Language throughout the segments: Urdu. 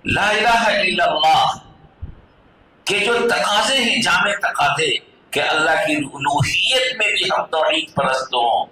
لا الہ الا اللہ کے جو تقاضے ہیں، جامع تقاضے، کہ اللہ کی الوہیت میں بھی ہم توحید پرست ہوں،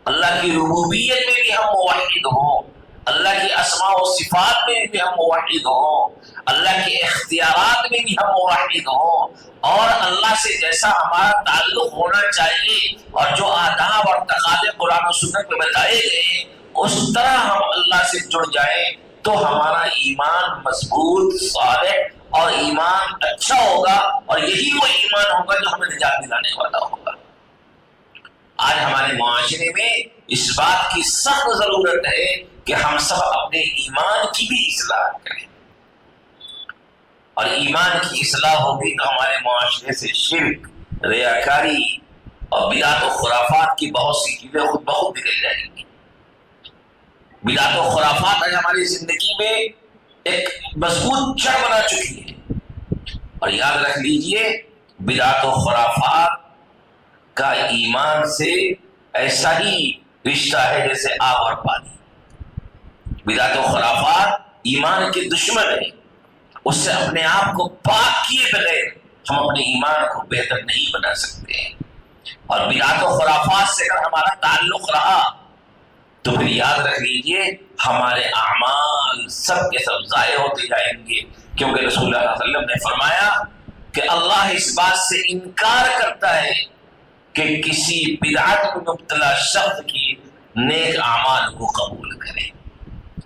اللہ کی ربوبیت میں بھی ہم موحد ہوں، اللہ کی اسماء و صفات میں بھی ہم موحد ہوں، اللہ کے اختیارات میں بھی ہم موحد ہوں، اور اللہ سے جیسا ہمارا تعلق ہونا چاہیے اور جو آداب اور تقاضے قرآن و سنت میں بتائے گئے اس طرح ہم اللہ سے جڑ جائیں تو ہمارا ایمان مضبوط، صالح اور ایمان اچھا ہوگا، اور یہی وہ ایمان ہوگا جو ہمیں نجات دلانے والا ہوگا۔ آج ہمارے معاشرے میں اس بات کی سخت ضرورت ہے کہ ہم سب اپنے ایمان کی بھی اصلاح کریں، اور ایمان کی اصلاح ہوگی تو ہمارے معاشرے سے شرک، ریاکاری اور بدعت و خرافات کی بہت سی چیزیں خود بخود نکل جائیں گی۔ بدعت و خرافات آج ہماری زندگی میں ایک مضبوط جڑ بنا چکی ہے، اور یاد رکھ لیجئے بدعت و خرافات کا ایمان سے ایسا ہی رشتہ ہے جیسے آب اور پانی۔ بدعت و خرافات ایمان کے دشمن ہیں، اس سے اپنے آپ کو پاک کیے بغیر ہم اپنے ایمان کو بہتر نہیں بنا سکتے ہیں، اور بدعت و خرافات سے اگر ہمارا تعلق رہا تو پھر یاد رکھ لیجئے ہمارے اعمال سب کے سب ضائع ہوتے جائیں گے، کیونکہ رسول اللہ صلی اللہ علیہ وسلم نے فرمایا کہ اللہ اس بات سے انکار کرتا ہے کہ کسی بدعت میں مبتلا شخص کی نیک اعمال کو قبول کرے۔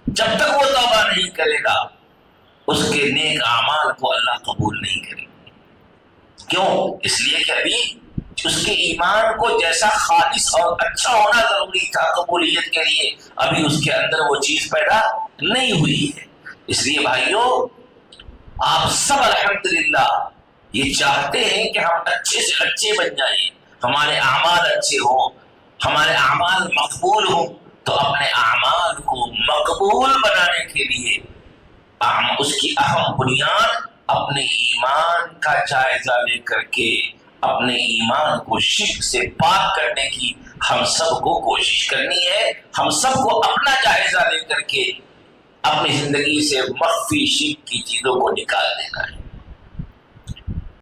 جب تک وہ توبہ نہیں کرے گا اس کے نیک اعمال کو اللہ قبول نہیں کرے گا۔ کیوں؟ اس لیے کہ ابھی اس کے ایمان کو جیسا خالص اور اچھا ہونا ضروری تھا قبولیت کے لیے، ابھی اس کے اندر وہ چیز پیدا نہیں ہوئی ہے۔ اس لیے بھائیوں، آپ سب الحمدللہ یہ چاہتے ہیں کہ ہم اچھے سے اچھے بن جائیں، ہمارے اعمال اچھے ہوں، ہمارے اعمال مقبول ہوں، تو اپنے اعمال کو مقبول بنانے کے لیے اس کی اہم بنیاد اپنے ایمان کا جائزہ لے کر کے اپنے ایمان کو شرک سے پاک کرنے کی ہم سب کو کوشش کرنی ہے۔ ہم سب کو اپنا جائزہ لے کر کے اپنی زندگی سے مخفی شرک کی چیزوں کو نکال دینا ہے۔